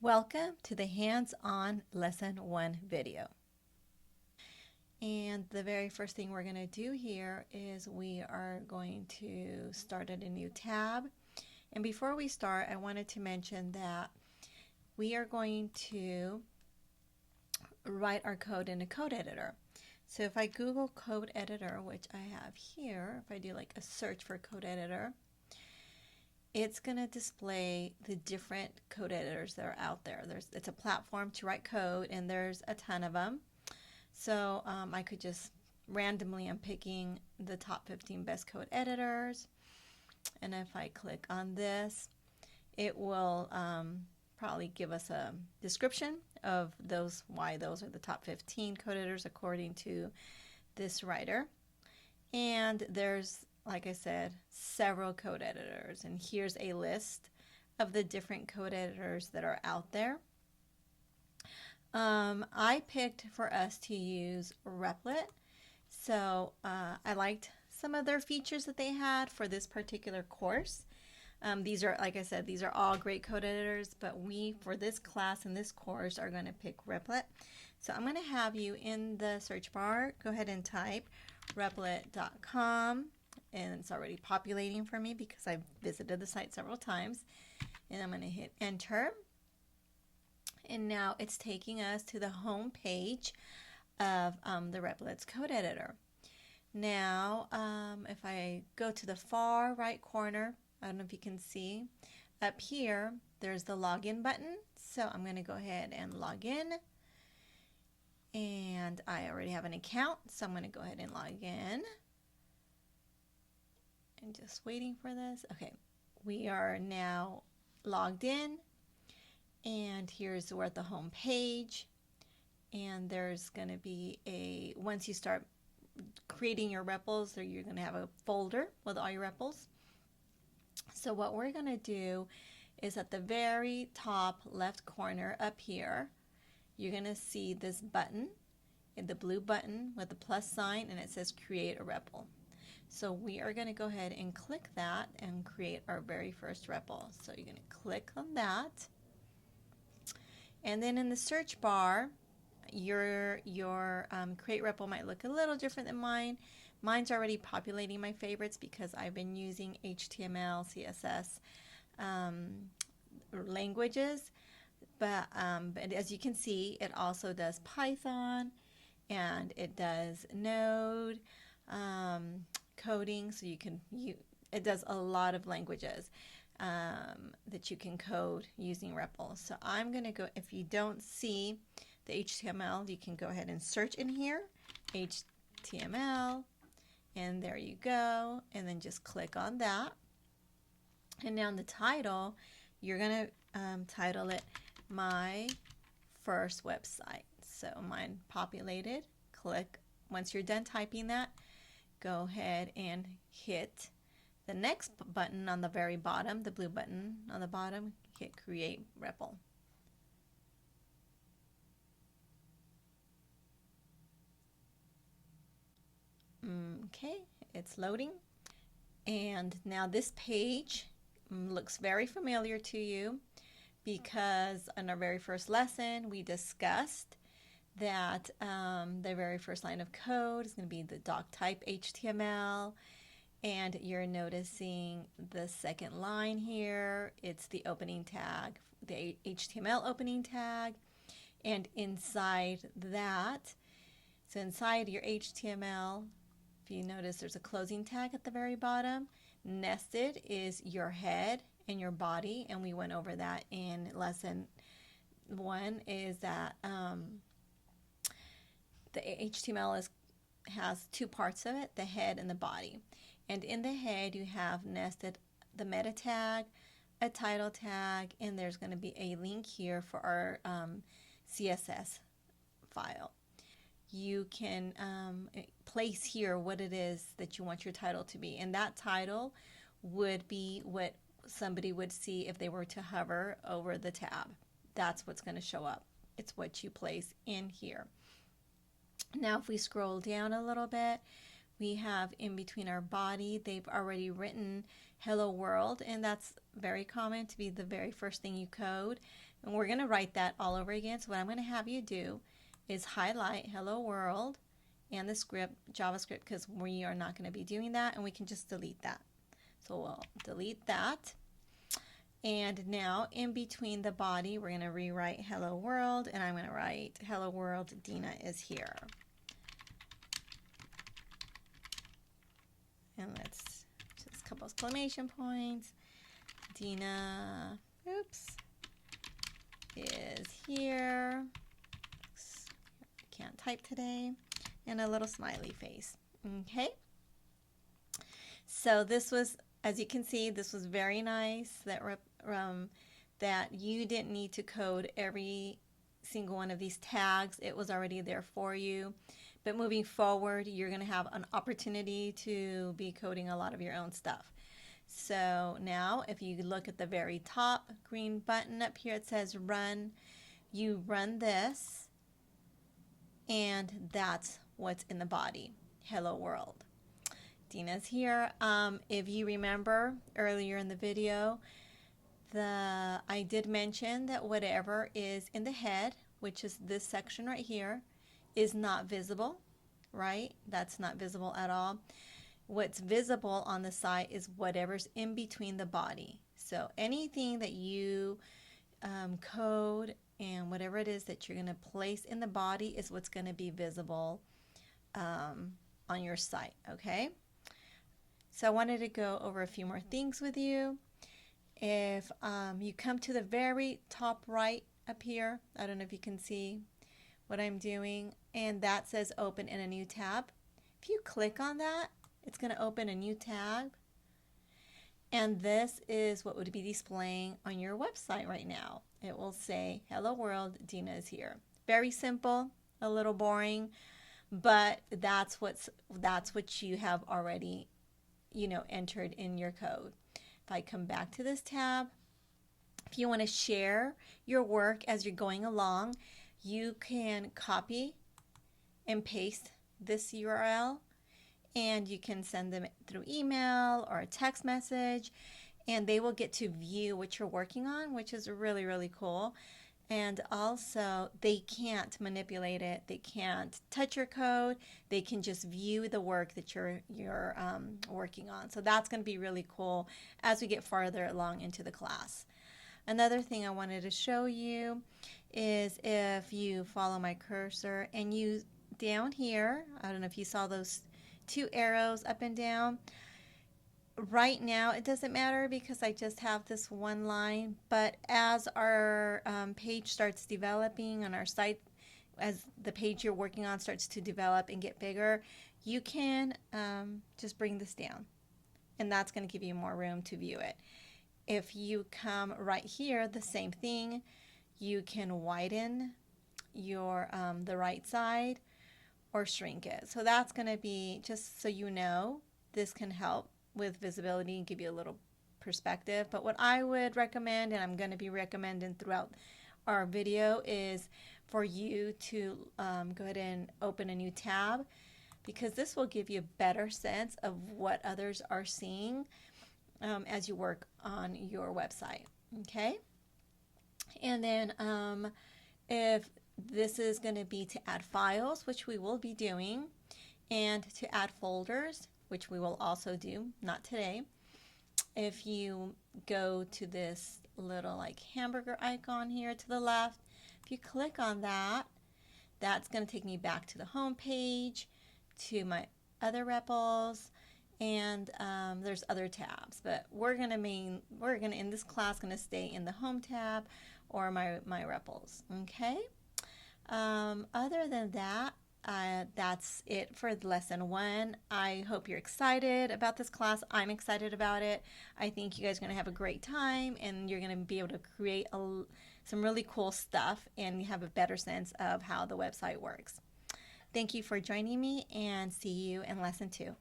Welcome to the hands-on lesson 1 video. And the very first thing we're going to do here is we are going to start at a new tab. And before we start, I wanted to mention that we are going to write our code in a code editor. So if I Google code editor, which I have here, if I do like a search for code editor, it's going to display the different code editors that are out there. It's a platform to write code, and there's a ton of them. So I could just randomly, I'm picking the top 15 best code editors. And if I click on this, it will probably give us a description of why those are the top 15 code editors according to this writer. And there's, like I said, several code editors, and here's a list of the different code editors that are out there. I picked for us to use Replit, so I liked some of their features that they had for this particular course. These are, like I said, these are all great code editors, but we, for this class and this course, are going to pick Replit. So I'm going to have you in the search bar, go ahead and type replit.com, and it's already populating for me because I've visited the site several times. And I'm going to hit enter. And now it's taking us to the home page of the Replit's code editor. Now, if I go to the far right corner, I don't know if you can see, up here, there's the login button. So I'm going to go ahead and log in. And I already have an account, so I'm going to go ahead and log in. And just waiting for this. Okay, we are now logged in. And we're at the home page. And there's going to be once you start creating your REPLs, you're going to have a folder with all your REPLs. So what we're going to do is at the very top left corner up here, you're going to see this button, the blue button with the plus sign, and it says create a REPL. So we are going to go ahead and click that and create our very first REPL. So you're going to click on that. And then in the search bar, your create REPL might look a little different than mine. Mine's already populating my favorites because I've been using HTML, CSS languages. But as you can see, it also does Python, and it does Node coding. So it does a lot of languages that you can code using REPL. So I'm going to go, if you don't see the HTML, you can go ahead and search in here, HTML, and there you go. And then just click on that. And now in the title, you're going to title it My First Website. So mine populated. Click. Once you're done typing that, go ahead and hit the next button on the very bottom, the blue button on the bottom, hit create REPL. Okay, it's loading. And now this page looks very familiar to you because in our very first lesson we discussed that the very first line of code is going to be the doc type HTML, and you're noticing the second line here, it's the opening tag, the HTML opening tag, and inside that, so inside your HTML, if you notice there's a closing tag at the very bottom. Nested is your head and your body, and we went over that in lesson 1, is that the HTML has two parts of it, the head and the body. And in the head you have nested the meta tag, a title tag, and there's going to be a link here for our CSS file. You can place here what it is that you want your title to be, and that title would be what somebody would see if they were to hover over the tab. That's what's going to show up. It's what you place in here. Now if we scroll down a little bit, we have in between our body, they've already written hello world, and that's very common to be the very first thing you code. And we're going to write that all over again. So what I'm going to have you do is highlight hello world and the script, JavaScript, because we are not going to be doing that, and we can just delete that. So we'll delete that. And now in between the body, we're going to rewrite hello world, and I'm going to write hello world, Dina is here. And let's just a couple exclamation points. Dina, oops, is here. Can't type today. And a little smiley face. Okay. So this was, as you can see, this was very nice. That you didn't need to code every single one of these tags. It was already there for you. But moving forward, you're going to have an opportunity to be coding a lot of your own stuff. So now if you look at the very top green button up here, it says run. You run this, and that's what's in the body. Hello world. Dina's here. If you remember earlier in the video, I did mention that whatever is in the head, which is this section right here, is not visible, right? That's not visible at all. What's visible on the side is whatever's in between the body. So anything that you code and whatever it is that you're going to place in the body is what's going to be visible on your site, okay? So I wanted to go over a few more things with you. If you come to the very top right up here, I don't know if you can see what I'm doing, and that says open in a new tab. If you click on that, it's going to open a new tab, and this is what would be displaying on your website right now. It will say, hello world, Dina is here. Very simple, a little boring, but that's what you have already, entered in your code. If I come back to this tab, if you want to share your work as you're going along, you can copy and paste this URL, and you can send them through email or a text message, and they will get to view what you're working on, which is really, really cool. And also, they can't manipulate it. They can't touch your code. They can just view the work that you're working on. So that's going to be really cool as we get farther along into the class. Another thing I wanted to show you is if you follow my cursor and you down here, I don't know if you saw those two arrows up and down. Right now it doesn't matter because I just have this one line, but as our page starts developing on our site, as the page you're working on starts to develop and get bigger, you can just bring this down, and that's going to give you more room to view it. If you come right here, the same thing, you can widen your the right side or shrink it. So that's going to be, just so you know, this can help with visibility and give you a little perspective. But what I would recommend, and I'm going to be recommending throughout our video, is for you to go ahead and open a new tab, because this will give you a better sense of what others are seeing as you work on your website. Okay? And then if this is going to be to add files, which we will be doing, and to add folders, which we will also do, not today. If you go to this little like hamburger icon here to the left, if you click on that, that's going to take me back to the home page, to my other repls, and there's other tabs. But we're gonna in this class gonna stay in the home tab or my repls. Okay. Other than that, that's it for lesson 1. I hope you're excited about this class. I'm excited about it. I think you guys are going to have a great time, and you're going to be able to create some really cool stuff and have a better sense of how the website works. Thank you for joining me, and see you in lesson 2.